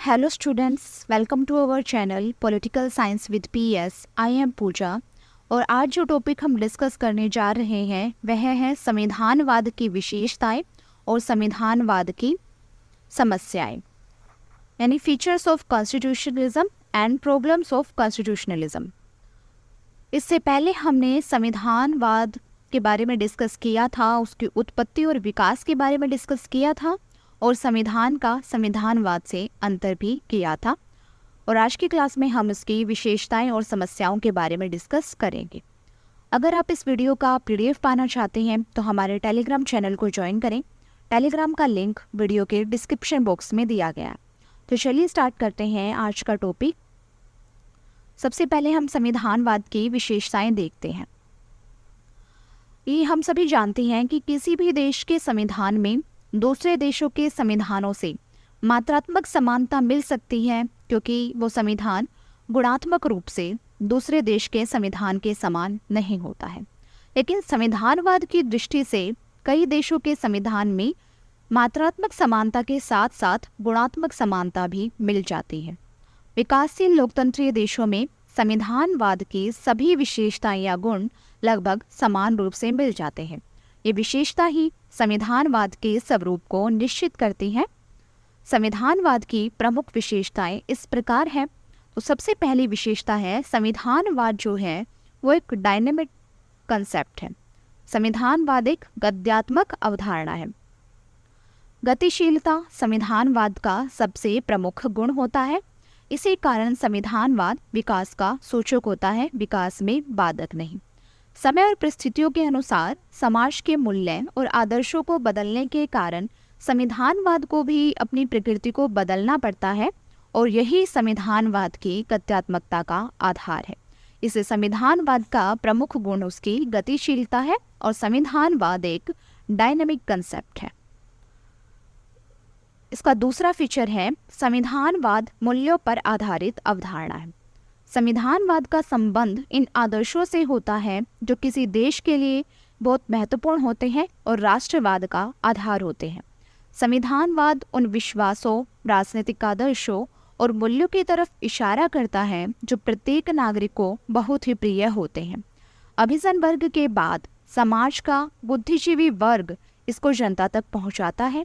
Hello students, welcome to our channel Political Science with PS. I am पूजा और आज जो topic हम discuss करने जा रहे हैं वह है संविधानवाद की विशेषताएं और संविधानवाद की समस्याएं, यानी features of constitutionalism and problems of constitutionalism. इससे पहले हमने संविधानवाद के बारे में डिस्कस किया था, उसकी उत्पत्ति और विकास के बारे में डिस्कस किया था और संविधान का संविधानवाद से अंतर भी किया था। और आज की क्लास में हम इसकी विशेषताएं और समस्याओं के बारे में डिस्कस करेंगे। अगर आप इस वीडियो का PDF पाना चाहते हैं तो हमारे टेलीग्राम चैनल को ज्वाइन करें। टेलीग्राम का लिंक वीडियो के डिस्क्रिप्शन बॉक्स में दिया गया है। तो चलिए स्टार्ट करते हैं आज का टॉपिक। सबसे पहले हम संविधानवाद की विशेषताएं देखते हैं। ये हम सभी जानते हैं कि किसी भी देश के संविधान में दूसरे देशों के संविधानों से मात्रात्मक समानता मिल सकती है, क्योंकि वो संविधान गुणात्मक रूप से दूसरे देश के संविधान के समान नहीं होता है। लेकिन संविधानवाद की दृष्टि से कई देशों के संविधान में मात्रात्मक समानता के साथ साथ गुणात्मक समानता भी मिल जाती है। विकासशील लोकतंत्रीय देशों में संविधानवाद की सभी विशेषताएं या गुण लगभग समान रूप से मिल जाते हैं। ये विशेषता ही संविधानवाद के स्वरूप को निश्चित करती है। संविधानवाद की प्रमुख विशेषताएं इस प्रकार हैं। तो सबसे पहली विशेषता है, संविधानवाद जो है वो एक डायनेमिक कंसेप्ट है। संविधानवाद एक गद्यात्मक अवधारणा है। गतिशीलता संविधानवाद का सबसे प्रमुख गुण होता है। इसी कारण संविधानवाद विकास का सूचक होता है, विकास में बाधक नहीं। समय और परिस्थितियों के अनुसार समाज के मूल्य और आदर्शों को बदलने के कारण संविधानवाद को भी अपनी प्रकृति को बदलना पड़ता है और यही संविधानवाद की गत्यात्मकता का आधार है। इसे संविधानवाद का प्रमुख गुण उसकी गतिशीलता है और संविधानवाद एक डायनामिक कंसेप्ट है। इसका दूसरा फीचर है, संविधानवाद मूल्यों पर आधारित अवधारणा है। संविधानवाद का संबंध इन आदर्शों से होता है जो किसी देश के लिए बहुत महत्वपूर्ण होते हैं और राष्ट्रवाद का आधार होते हैं। संविधानवाद उन विश्वासों, राजनीतिक आदर्शों और मूल्यों की तरफ इशारा करता है जो प्रत्येक नागरिक को बहुत ही प्रिय होते हैं। अभिजन वर्ग के बाद समाज का बुद्धिजीवी वर्ग इसको जनता तक पहुंचाता है।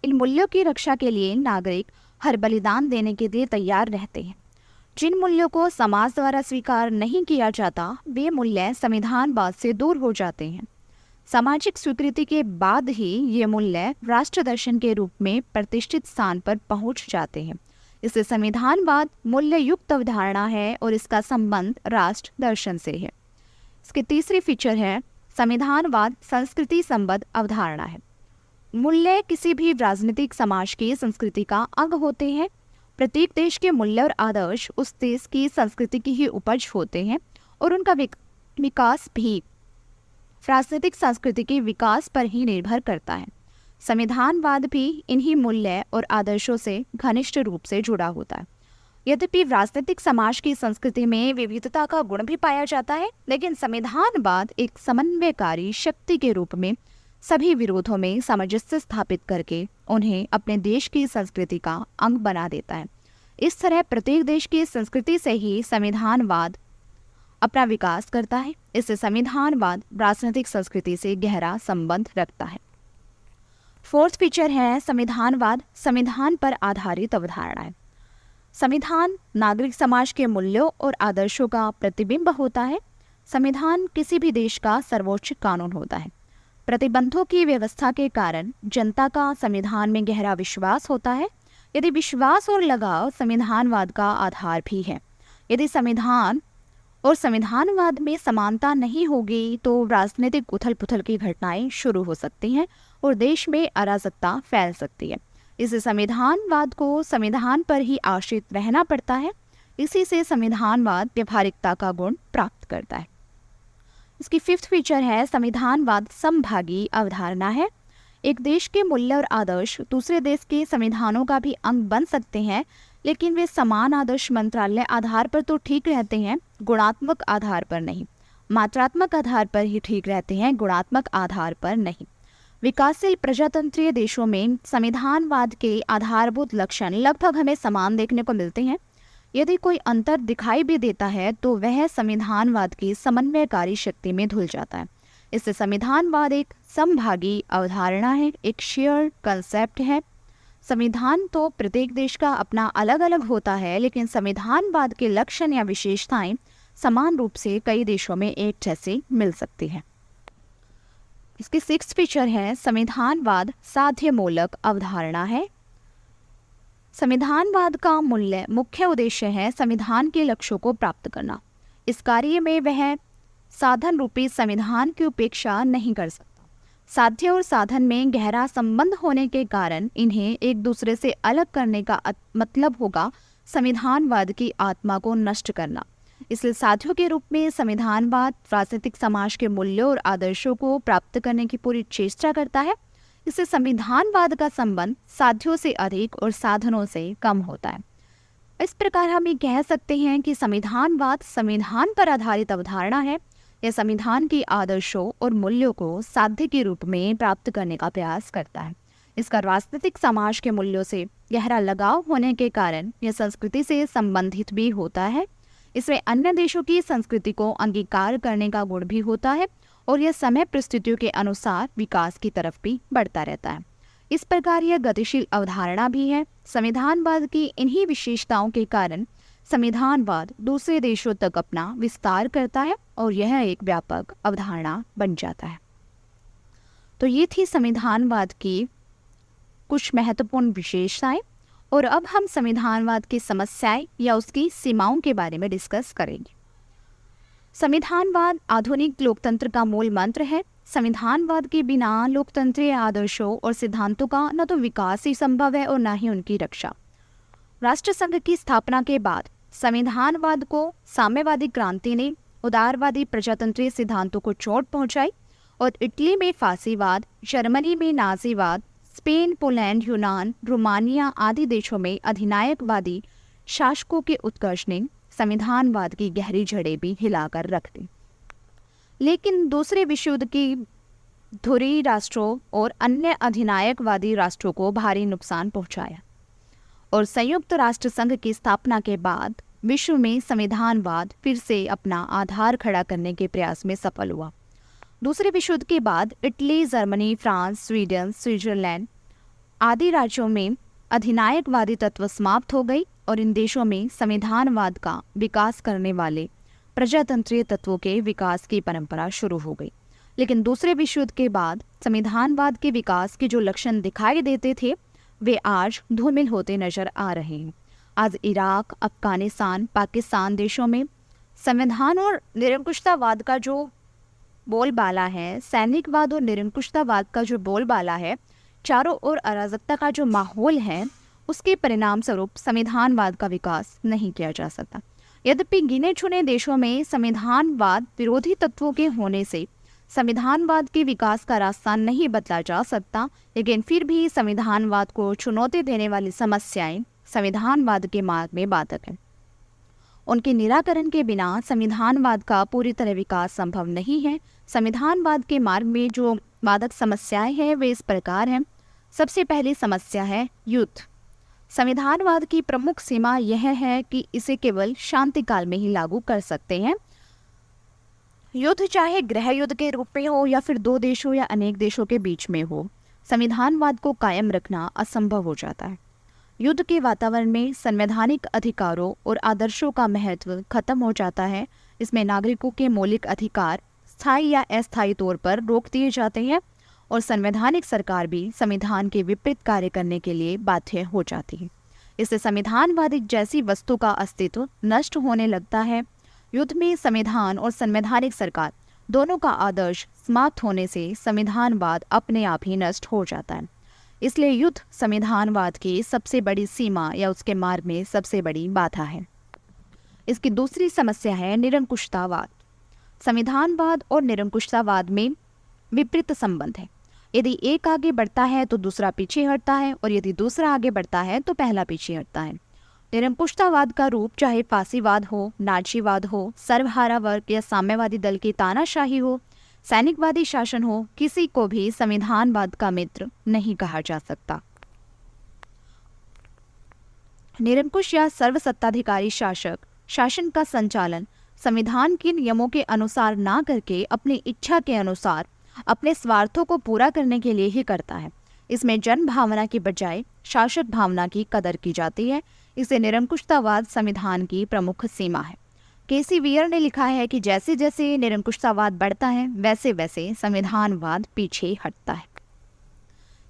इन मूल्यों की रक्षा के लिए नागरिक हर बलिदान देने के लिए तैयार रहते हैं। जिन मूल्यों को समाज द्वारा स्वीकार नहीं किया जाता वे मूल्य संविधानवाद से दूर हो जाते हैं। सामाजिक स्वीकृति के बाद ही ये मूल्य राष्ट्र दर्शन के रूप में प्रतिष्ठित स्थान पर पहुंच जाते हैं। इससे संविधानवाद मूल्य युक्त अवधारणा है और इसका संबंध राष्ट्र दर्शन से है। इसके तीसरी फीचर है, संविधानवाद संस्कृति संबद्ध अवधारणा है। मूल्य किसी भी राजनीतिक समाज की संस्कृति का अंग होते हैं। प्रत्येक देश के मूल्य और आदर्श उस देश की संस्कृति की ही उपज होते हैं और उनका विकास भी राजनीतिक संस्कृति के विकास पर ही निर्भर करता है। संविधानवाद भी इन्हीं मूल्य और आदर्शों से घनिष्ठ रूप से जुड़ा होता है। यद्यपि राजनीतिक समाज की संस्कृति में विविधता का गुण भी पाया जाता है, लेकिन संविधानवाद एक समन्वयकारी शक्ति के रूप में सभी विरोधों में सामंजस्य स्थापित करके उन्हें अपने देश की संस्कृति का अंग बना देता है। इस तरह प्रत्येक देश की संस्कृति से ही संविधानवाद अपना विकास करता है। इससे संविधानवाद राजनीतिक संस्कृति से गहरा संबंध रखता है। फोर्थ फीचर है, संविधानवाद संविधान पर आधारित अवधारणा है। संविधान नागरिक समाज के मूल्यों और आदर्शों का प्रतिबिंब होता है। संविधान किसी भी देश का सर्वोच्च कानून होता है। प्रतिबंधों की व्यवस्था के कारण जनता का संविधान में गहरा विश्वास होता है। यदि विश्वास और लगाव संविधानवाद का आधार भी है। यदि संविधान और संविधानवाद में समानता नहीं होगी तो राजनीतिक उथल पुथल की घटनाएं शुरू हो सकती हैं और देश में अराजकता फैल सकती है। इससे संविधानवाद को संविधान पर ही आश्रित रहना पड़ता है। इसी से संविधानवाद व्यवहारिकता का गुण प्राप्त करता है। इसकी फिफ्थ फीचर है, संविधानवाद समभागी अवधारणा है। एक देश के मूल्य और आदर्श दूसरे देश के संविधानों का भी अंग बन सकते हैं, लेकिन वे समान आदर्श मंत्रालय आधार पर तो ठीक रहते हैं, गुणात्मक आधार पर नहीं। मात्रात्मक आधार पर ही ठीक रहते हैं, गुणात्मक आधार पर नहीं। विकासशील प्रजातंत्रीय देशों में संविधानवाद के आधारभूत लक्षण लगभग हमें समान देखने को मिलते हैं। यदि कोई अंतर दिखाई भी देता है तो वह संविधानवाद की समन्वयकारी शक्ति में धुल जाता है। इससे संविधानवाद एक समभागी अवधारणा है, एक शेयर कंसेप्ट है। संविधान तो प्रत्येक देश का अपना अलग अलग होता है, लेकिन संविधानवाद के लक्षण या विशेषताएं समान रूप से कई देशों में एक जैसे मिल सकती है। इसकी 6th फीचर है संविधानवाद साध्यमूलक अवधारणा है। संविधानवाद का मुख्य उद्देश्य है संविधान के लक्ष्यों को प्राप्त करना। इस कार्य में वह साधन रूपी संविधान की उपेक्षा नहीं कर सकता। साध्य और साधन में गहरा संबंध होने के कारण इन्हें एक दूसरे से अलग करने का मतलब होगा संविधानवाद की आत्मा को नष्ट करना। इसलिए साध्यों के रूप में संविधानवाद राजनीतिक समाज के मूल्यों और आदर्शों को प्राप्त करने की पूरी चेष्टा करता है। इससे संविधानवाद का संबंध साध्यों से अधिक और साधनों से कम होता है। इस प्रकार हम ये कह सकते हैं कि संविधानवाद संविधान पर आधारित अवधारणा है। यह संविधान के आदर्शों और मूल्यों को साध्य के रूप में प्राप्त करने का प्रयास करता है। इसका राजनीतिक समाज के मूल्यों से गहरा लगाव होने के कारण यह संस्कृति से संबंधित भी होता है। इसमें अन्य देशों की संस्कृति को अंगीकार करने का गुण भी होता है और यह समय परिस्थितियों के अनुसार विकास की तरफ भी बढ़ता रहता है। इस प्रकार यह गतिशील अवधारणा भी है। संविधानवाद की इन्हीं विशेषताओं के कारण संविधानवाद दूसरे देशों तक अपना विस्तार करता है और यह एक व्यापक अवधारणा बन जाता है। तो ये थी संविधानवाद की कुछ महत्वपूर्ण विशेषताएं, और अब हम संविधानवाद की समस्याएं या उसकी सीमाओं के बारे में डिस्कस करेंगे। संविधानवाद आधुनिक लोकतंत्र का मूल मंत्र है। संविधानवाद के बिना लोकतंत्रीय आदर्शों और सिद्धांतों का न तो विकास ही संभव है और न ही उनकी रक्षा। राष्ट्रसंघ की स्थापना के बाद संविधानवाद को साम्यवादी क्रांति ने उदारवादी प्रजातंत्रीय सिद्धांतों को चोट पहुंचाई और इटली में फांसीवाद, जर्मनी में नाजीवाद, स्पेन, पोलैंड, यूनान, रोमानिया आदि देशों में अधिनायकवादी शासकों के उत्कर्ष ने संविधानवाद की गहरी जड़ें भी हिलाकर रख दी। लेकिन दूसरे विश्व युद्ध की धुरी राष्ट्रों और अन्य अधिनायकवादी राष्ट्रों को भारी नुकसान पहुंचाया और संयुक्त राष्ट्र संघ की स्थापना के बाद विश्व में संविधानवाद फिर से अपना आधार खड़ा करने के प्रयास में सफल हुआ। दूसरे विश्व युद्ध के बाद Italy, Germany, France, Sweden, Switzerland आदि राज्यों में अधिनायकवादी तत्व समाप्त हो गई और इन देशों में संविधानवाद का विकास करने वाले प्रजातंत्रीय तत्वों के विकास की परंपरा शुरू हो गई। लेकिन दूसरे विश्व युद्ध के बाद संविधानवाद के विकास के जो लक्षण दिखाई देते थे वे आज धूमिल होते नजर आ रहे हैं। आज इराक, अफगानिस्तान, पाकिस्तान देशों में संविधान और निरंकुशतावाद का जो बोलबाला है, सैनिकवाद और निरंकुशतावाद का जो बोलबाला है, चारों ओर अराजकता का जो माहौल है, उसके परिणाम स्वरूप संविधानवाद का विकास नहीं किया जा सकता। यद्यपि गिने चुने देशों में संविधानवाद विरोधी तत्वों के होने से संविधानवाद के विकास का रास्ता नहीं बदला जा सकता, लेकिन फिर भी संविधानवाद को चुनौती देने वाली समस्याएं संविधानवाद के मार्ग में बाधक हैं। उनके निराकरण के बिना संविधानवाद का पूरी तरह विकास संभव नहीं है। संविधानवाद के मार्ग में जो बाधक समस्याएं हैं वे इस प्रकार हैं। सबसे पहली समस्या है युद्ध। संविधानवाद की प्रमुख सीमा यह है कि इसे केवल शांति काल में ही लागू कर सकते हैं। युद्ध चाहे गृह युद्ध के रूप में हो या फिर दो देशों या अनेक देशों के बीच में हो, संविधानवाद को कायम रखना असंभव हो जाता है। युद्ध के वातावरण में संवैधानिक अधिकारों और आदर्शों का महत्व खत्म हो जाता है। इसमें नागरिकों के मौलिक अधिकार स्थायी या अस्थायी तौर पर रोक दिए जाते हैं और संवैधानिक सरकार भी संविधान के विपरीत कार्य करने के लिए बाध्य हो जाती है। इससे संविधानवादी जैसी वस्तु का अस्तित्व नष्ट होने लगता है। युद्ध में संविधान और संवैधानिक सरकार दोनों का आदर्श समाप्त होने से संविधानवाद अपने आप ही नष्ट हो जाता है। इसलिए युद्ध संविधानवाद की सबसे बड़ी सीमा या उसके मार्ग में सबसे बड़ी बाधा है। इसकी दूसरी समस्या है निरंकुशतावाद। संविधानवाद और निरंकुशतावाद में विपरीत संबंध है। यदि एक आगे बढ़ता है तो दूसरा पीछे हटता है और यदि दूसरा आगे बढ़ता है तो पहला पीछे हटता है। निरंकुशतावाद का रूप चाहे फांसीवाद हो, नाजीवाद हो, सर्वहारा वर्ग या साम्यवादी दल की तानाशाही हो, सैनिकवादी शासन हो, किसी को भी संविधानवाद का मित्र नहीं कहा जा सकता। निरंकुश या सर्वसत्ताधिकारी शासक शासन का संचालन संविधान के नियमों के अनुसार ना करके अपनी इच्छा के अनुसार अपने स्वार्थों को पूरा करने के लिए ही करता है। इसमें जन भावना की बजाय शासक भावना की कदर की जाती है। इसे निरंकुशतावाद संविधान की प्रमुख सीमा है। केसी वियर ने लिखा है कि जैसे जैसे निरंकुशतावाद बढ़ता है वैसे वैसे संविधानवाद पीछे हटता है।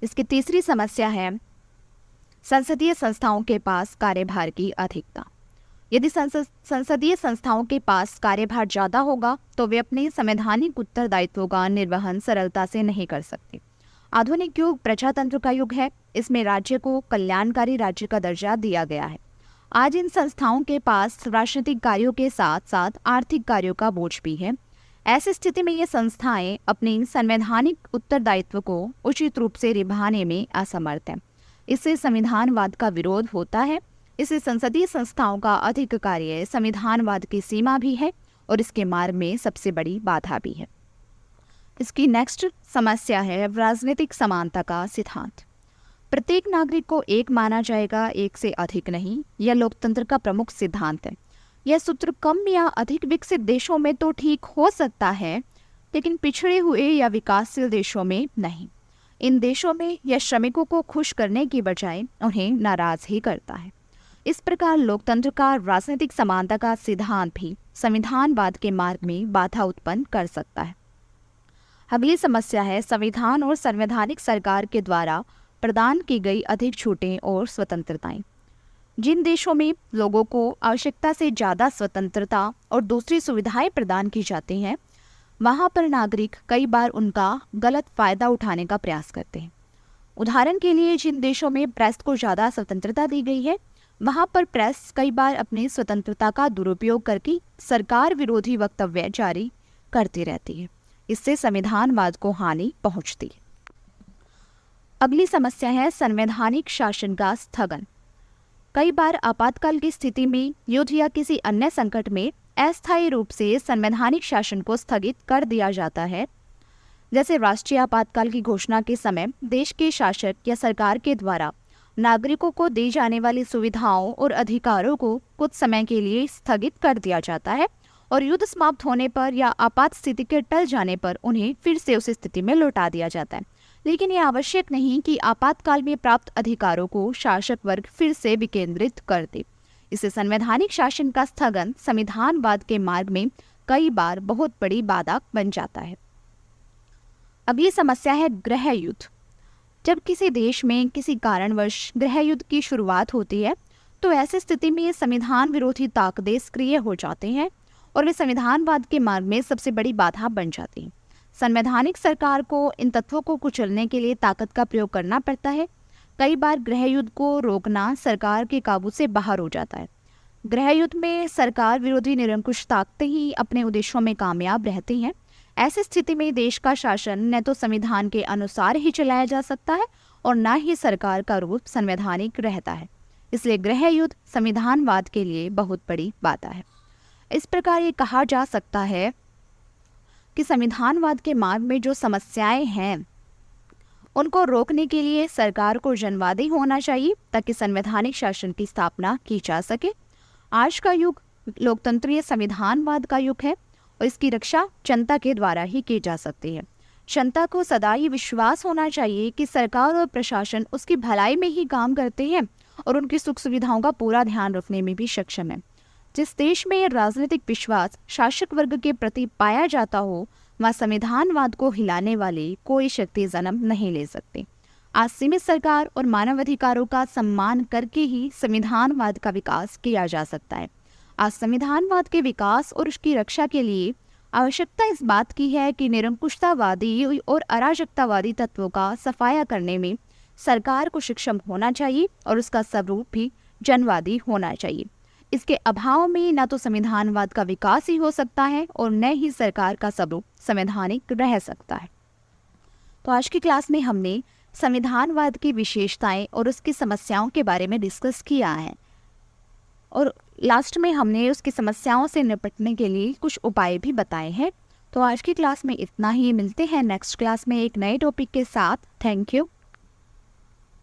इसकी तीसरी समस्या है संसदीय संस्थाओं के पास कार्यभार की अधिकता। यदि संसदीय संस्थाओं के पास कार्यभार ज्यादा होगा तो वे अपने संवैधानिक उत्तरदायित्वों का निर्वहन सरलता से नहीं कर सकते। आधुनिक युग प्रजातंत्र का युग है। इसमें राज्य को कल्याणकारी राज्य का दर्जा दिया गया है। आज इन संस्थाओं के पास राजनीतिक कार्यों के साथ साथ आर्थिक कार्यों का बोझ भी है। ऐसी स्थिति में ये संस्थाएं अपनी संवैधानिक उत्तरदायित्व को उचित रूप से निभाने में असमर्थ हैं। इससे संविधानवाद का विरोध होता है। इससे संसदीय संस्थाओं का अधिक कार्य संविधानवाद की सीमा भी है और इसके मार्ग में सबसे बड़ी बाधा भी है। इसकी नेक्स्ट समस्या है राजनीतिक समानता का सिद्धांत। प्रत्येक नागरिक को एक माना जाएगा, एक से अधिक नहीं। यह लोकतंत्र का प्रमुख सिद्धांत है। यह सूत्र कम या अधिक विकसित देशों में तो ठीक हो सकता है, लेकिन पिछड़े हुए या विकासशील देशों में नहीं। इन देशों में यह श्रमिकों को खुश करने की बजाय उन्हें नाराज ही करता है। इस प्रकार लोकतंत्र का राजनीतिक समानता का सिद्धांत भी संविधानवाद के मार्ग में बाधा उत्पन्न कर सकता है। अगली समस्या है संविधान और संवैधानिक सरकार के द्वारा प्रदान की गई अधिक छूटें और स्वतंत्रताएं। जिन देशों में लोगों को आवश्यकता से ज़्यादा स्वतंत्रता और दूसरी सुविधाएं प्रदान की जाती हैं, वहाँ पर नागरिक कई बार उनका गलत फायदा उठाने का प्रयास करते हैं। उदाहरण के लिए जिन देशों में प्रेस को ज़्यादा स्वतंत्रता दी गई है, वहाँ पर प्रेस कई बार अपनी स्वतंत्रता का दुरुपयोग करके सरकार विरोधी वक्तव्य जारी करती रहती है। इससे संविधानवाद को हानि पहुँचती है। अगली समस्या है संवैधानिक शासन का स्थगन। कई बार आपातकाल की स्थिति में, युद्ध या किसी अन्य संकट में अस्थायी रूप से संवैधानिक शासन को स्थगित कर दिया जाता है। जैसे राष्ट्रीय आपातकाल की घोषणा के समय देश के शासक या सरकार के द्वारा नागरिकों को दी जाने वाली सुविधाओं और अधिकारों को कुछ समय के लिए स्थगित कर दिया जाता है और युद्ध समाप्त होने पर या आपात स्थिति के टल जाने पर उन्हें फिर से उस स्थिति में लौटा दिया जाता है। लेकिन यह आवश्यक नहीं कि आपातकाल में प्राप्त अधिकारों को शासक वर्ग फिर से विकेंद्रित कर दे। इससे संवैधानिक शासन का स्थगन संविधानवाद के मार्ग में कई बार बहुत बड़ी बाधा बन जाता है। अगली समस्या है गृह युद्ध। जब किसी देश में किसी कारणवश गृह युद्ध की शुरुआत होती है तो ऐसी स्थिति में संविधान विरोधी ताकतें सक्रिय हो जाते हैं और वे संविधानवाद के मार्ग में सबसे बड़ी बाधा बन जाती हैं। संवैधानिक सरकार को इन तत्वों को कुचलने के लिए ताकत का प्रयोग करना पड़ता है। कई बार गृह युद्ध को रोकना सरकार के काबू से बाहर हो जाता है। गृह युद्ध में सरकार विरोधी निरंकुश ताकतें ही अपने उद्देश्यों में कामयाब रहती हैं। ऐसी स्थिति में देश का शासन न तो संविधान के अनुसार ही चलाया जा सकता है और न ही सरकार का रूप संवैधानिक रहता है। इसलिए गृह युद्ध संविधानवाद के लिए बहुत बड़ी बाधा है। इस प्रकार ये कहा जा सकता है कि संविधानवाद के मार्ग में जो समस्याएं हैं उनको रोकने के लिए सरकार को जनवादी होना चाहिए ताकि संवैधानिक शासन की स्थापना की जा सके। आज का युग लोकतंत्रीय संविधानवाद का युग है और इसकी रक्षा जनता के द्वारा ही की जा सकती है। जनता को सदा ये विश्वास होना चाहिए कि सरकार और प्रशासन उसकी भलाई में ही काम करते हैं और उनकी सुख सुविधाओं का पूरा ध्यान रखने में भी सक्षम है। जिस देश में यह राजनीतिक विश्वास शासक वर्ग के प्रति पाया जाता हो वहाँ संविधानवाद को हिलाने वाली कोई शक्ति जन्म नहीं ले सकती। आज सीमित सरकार और मानवाधिकारों का सम्मान करके ही संविधानवाद का विकास किया जा सकता है। आज संविधानवाद के विकास और उसकी रक्षा के लिए आवश्यकता इस बात की है कि निरंकुशतावादी और अराजकतावादी तत्वों का सफाया करने में सरकार को सक्षम होना चाहिए और उसका स्वरूप भी जनवादी होना चाहिए। इसके अभाव में न तो संविधानवाद का विकास ही हो सकता है और न ही सरकार का स्वरूप संवैधानिक रह सकता है। तो आज की क्लास में हमने संविधानवाद की विशेषताएं और उसकी समस्याओं के बारे में डिस्कस किया है और लास्ट में हमने उसकी समस्याओं से निपटने के लिए कुछ उपाय भी बताए हैं। तो तो आज की क्लास में इतना ही, मिलते हैं नेक्स्ट क्लास में एक नए टॉपिक के साथ। Thank you.